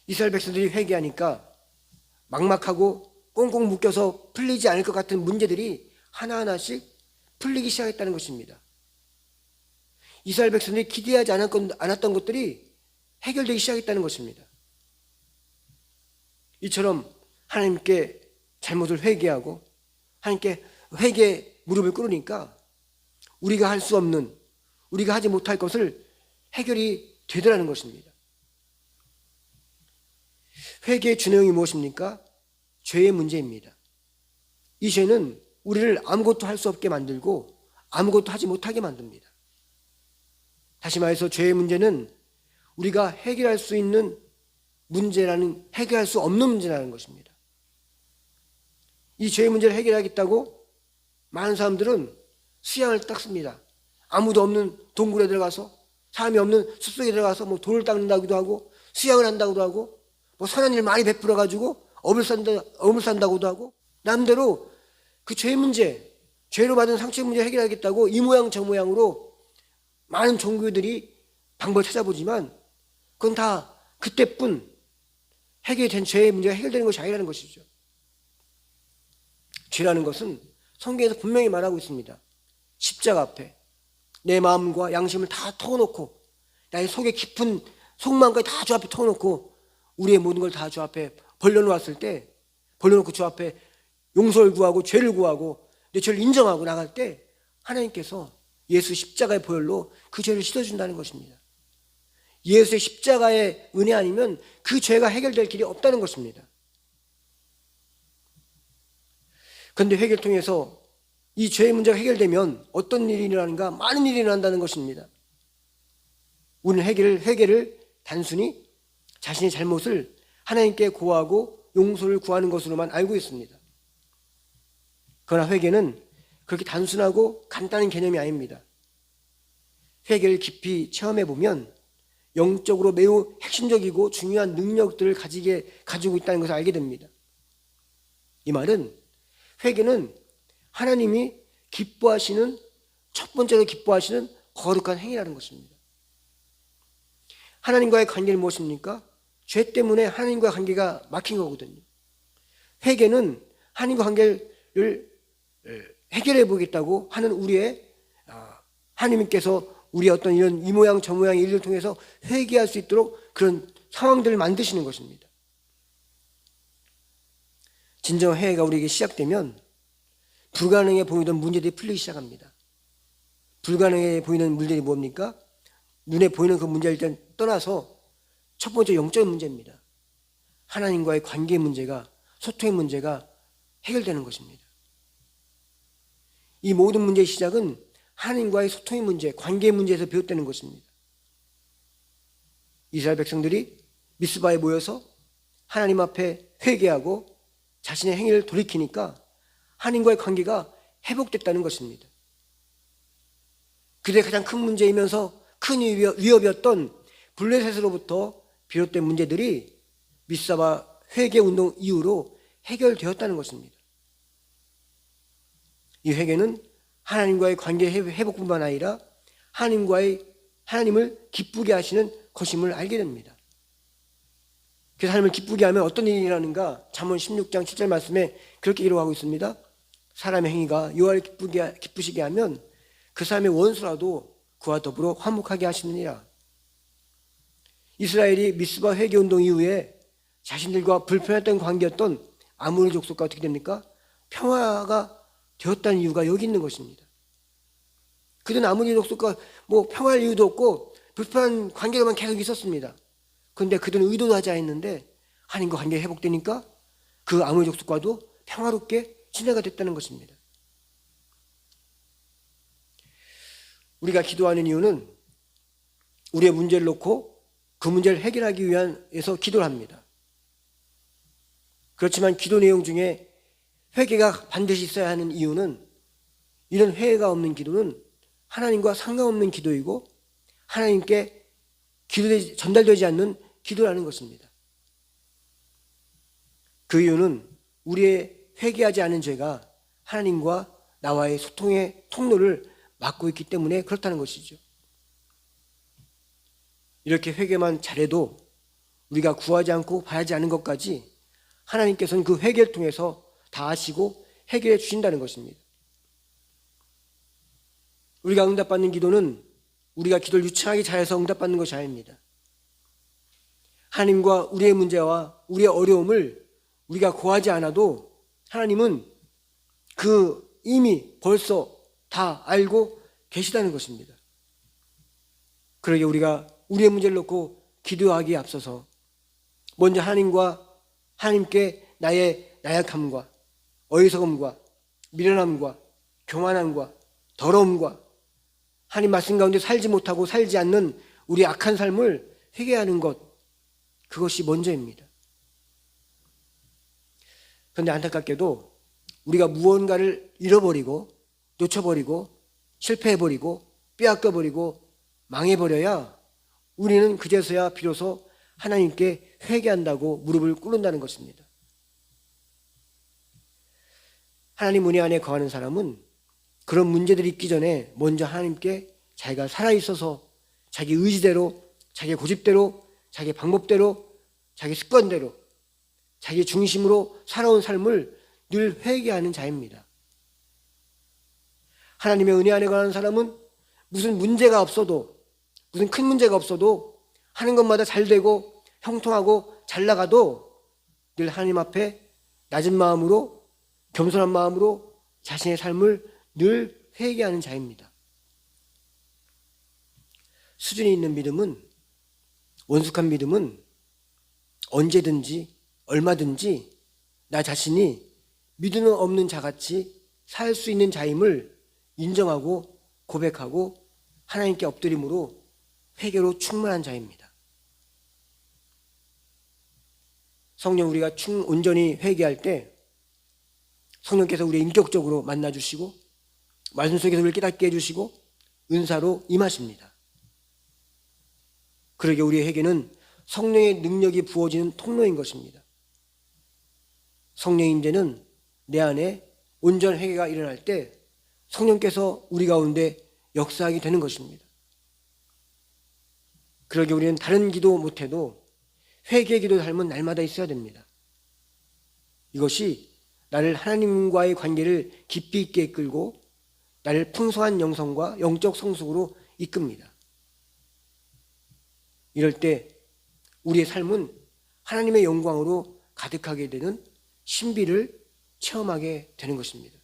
이스라엘 백성들이 회개하니까 막막하고 꽁꽁 묶여서 풀리지 않을 것 같은 문제들이 하나하나씩 풀리기 시작했다는 것입니다. 이스라엘 백성들이 기대하지 않았던 것들이 해결되기 시작했다는 것입니다. 이처럼 하나님께 잘못을 회개하고 하나님께 회개 무릎을 꿇으니까 우리가 할 수 없는, 우리가 하지 못할 것을 해결이 되더라는 것입니다. 회개의 준영이 무엇입니까? 죄의 문제입니다. 이 죄는 우리를 아무것도 할 수 없게 만들고 아무것도 하지 못하게 만듭니다. 다시 말해서 죄의 문제는 우리가 해결할 수 있는 문제라는, 해결할 수 없는 문제라는 것입니다. 이 죄의 문제를 해결하겠다고 많은 사람들은 수양을 닦습니다. 아무도 없는 동굴에 들어가서, 사람이 없는 숲속에 들어가서 뭐 돌을 닦는다고도 하고 수양을 한다고도 하고 뭐 선한 일 많이 베풀어 가지고 업을 산다고도 하고 남대로 그 죄의 문제, 죄로 받은 상처의 문제 해결하겠다고 이 모양 저 모양으로 많은 종교들이 방법을 찾아보지만 그건 다 그때뿐 해결된 죄의 문제가 해결되는 것이 아니라는 것이죠. 죄라는 것은 성경에서 분명히 말하고 있습니다. 십자가 앞에 내 마음과 양심을 다 터놓고 나의 속에 깊은 속마음까지 다 주 앞에 터놓고 우리의 모든 걸 다 주 앞에 벌려놓았을 때, 벌려놓고 주 앞에 용서를 구하고 죄를 구하고 내 죄를 인정하고 나갈 때 하나님께서 예수 십자가의 보혈로 그 죄를 씻어준다는 것입니다. 예수의 십자가의 은혜 아니면 그 죄가 해결될 길이 없다는 것입니다. 그런데 회개를 통해서 이 죄의 문제가 해결되면 어떤 일이 일어나는가? 많은 일이 일어난다는 것입니다. 우리는 회개를 단순히 자신의 잘못을 하나님께 고하고 용서를 구하는 것으로만 알고 있습니다. 그러나 회개는 그렇게 단순하고 간단한 개념이 아닙니다. 회개를 깊이 체험해 보면 영적으로 매우 핵심적이고 중요한 능력들을 가지고 있다는 것을 알게 됩니다. 이 말은 회개는 하나님이 기뻐하시는, 첫 번째로 기뻐하시는 거룩한 행위라는 것입니다. 하나님과의 관계는 무엇입니까? 죄 때문에 하나님과의 관계가 막힌 거거든요. 회개는 하나님과 관계를 해결해 보겠다고 하는 우리의, 하나님께서 우리의 어떤 이런 이 모양 저 모양의 일을 통해서 회개할 수 있도록 그런 상황들을 만드시는 것입니다. 진정 회개가 우리에게 시작되면 불가능해 보이던 문제들이 풀리기 시작합니다. 불가능해 보이는 문제들이 뭡니까? 눈에 보이는 그 문제를 일단 떠나서 첫 번째 영적인 문제입니다. 하나님과의 관계의 문제가, 소통의 문제가 해결되는 것입니다. 이 모든 문제의 시작은 하나님과의 소통의 문제, 관계의 문제에서 비롯되는 것입니다. 이스라엘 백성들이 미스바에 모여서 하나님 앞에 회개하고 자신의 행위를 돌이키니까 하나님과의 관계가 회복됐다는 것입니다. 그들의 가장 큰 문제이면서 큰 위협이었던 블레셋으로부터 비롯된 문제들이 미스바 회개 운동 이후로 해결되었다는 것입니다. 이 회개는 하나님과의 관계 회복뿐만 아니라 하나님을 기쁘게 하시는 것임을 알게 됩니다. 그래서 하나님을 기쁘게 하면 어떤 일이 일어나는가? 잠언 16장 7절 말씀에 그렇게 기록하고 있습니다. 사람의 행위가 여호와를 기쁘시게 하면 그 사람의 원수라도 그와 더불어 화목하게 하시느니라. 이스라엘이 미스바 회개운동 이후에 자신들과 불편했던 관계였던 아모리 족속과 어떻게 됩니까? 평화가 되었다는 이유가 여기 있는 것입니다. 그들은 아모리 족속과 뭐 평화할 이유도 없고 불편한 관계로만 계속 있었습니다. 그런데 그들은 의도도 하지 않았는데 하나님과 관계가 회복되니까 그 아모리 족속과도 평화롭게 지내가 됐다는 것입니다. 우리가 기도하는 이유는 우리의 문제를 놓고 그 문제를 해결하기 위해서 기도를 합니다. 그렇지만 기도 내용 중에 회개가 반드시 있어야 하는 이유는 이런 회개가 없는 기도는 하나님과 상관없는 기도이고 하나님께 전달되지 않는 기도라는 것입니다. 그 이유는 우리의 회개하지 않은 죄가 하나님과 나와의 소통의 통로를 막고 있기 때문에 그렇다는 것이죠. 이렇게 회개만 잘해도 우리가 구하지 않고 바라지 않은 것까지 하나님께서는 그 회개를 통해서 다 아시고 해결해 주신다는 것입니다. 우리가 응답받는 기도는 우리가 기도를 유창하게 잘해서 응답받는 것이 아닙니다. 하나님과 우리의 문제와 우리의 어려움을 우리가 고하지 않아도 하나님은 그 이미 벌써 다 알고 계시다는 것입니다. 그러게 우리가 우리의 문제를 놓고 기도하기에 앞서서 먼저 하나님께 나의 나약함과 어리석음과 미련함과 교만함과 더러움과 하나님 말씀 가운데 살지 못하고 살지 않는 우리 악한 삶을 회개하는 것, 그것이 먼저입니다. 그런데 안타깝게도 우리가 무언가를 잃어버리고 놓쳐버리고 실패해버리고 빼앗겨버리고 망해버려야 우리는 그제서야 비로소 하나님께 회개한다고 무릎을 꿇는다는 것입니다. 하나님 은혜 안에 거하는 사람은 그런 문제들이 있기 전에 먼저 하나님께 자기가 살아있어서 자기 의지대로, 자기 고집대로, 자기 방법대로, 자기 습관대로, 자기 중심으로 살아온 삶을 늘 회개하는 자입니다. 하나님의 은혜 안에 거하는 사람은 무슨 문제가 없어도, 무슨 큰 문제가 없어도 하는 것마다 잘 되고 형통하고 잘 나가도 늘 하나님 앞에 낮은 마음으로, 겸손한 마음으로 자신의 삶을 늘 회개하는 자입니다. 수준이 있는 믿음은, 원숙한 믿음은 언제든지 얼마든지 나 자신이 믿음 없는 자같이 살 수 있는 자임을 인정하고 고백하고 하나님께 엎드림으로 회개로 충만한 자입니다. 성령 우리가 온전히 회개할 때 성령께서 우리 인격적으로 만나주시고 말씀 속에서 우리를 깨닫게 해주시고 은사로 임하십니다. 그러게 우리의 회개는 성령의 능력이 부어지는 통로인 것입니다. 성령의 임재는 내 안에 온전한 회개가 일어날 때 성령께서 우리 가운데 역사하게 되는 것입니다. 그러게 우리는 다른 기도 못해도 회개의 기도 닮은 날마다 있어야 됩니다. 이것이 나를 하나님과의 관계를 깊이 있게 이끌고 나를 풍성한 영성과 영적 성숙으로 이끕니다. 이럴 때 우리의 삶은 하나님의 영광으로 가득하게 되는 신비를 체험하게 되는 것입니다.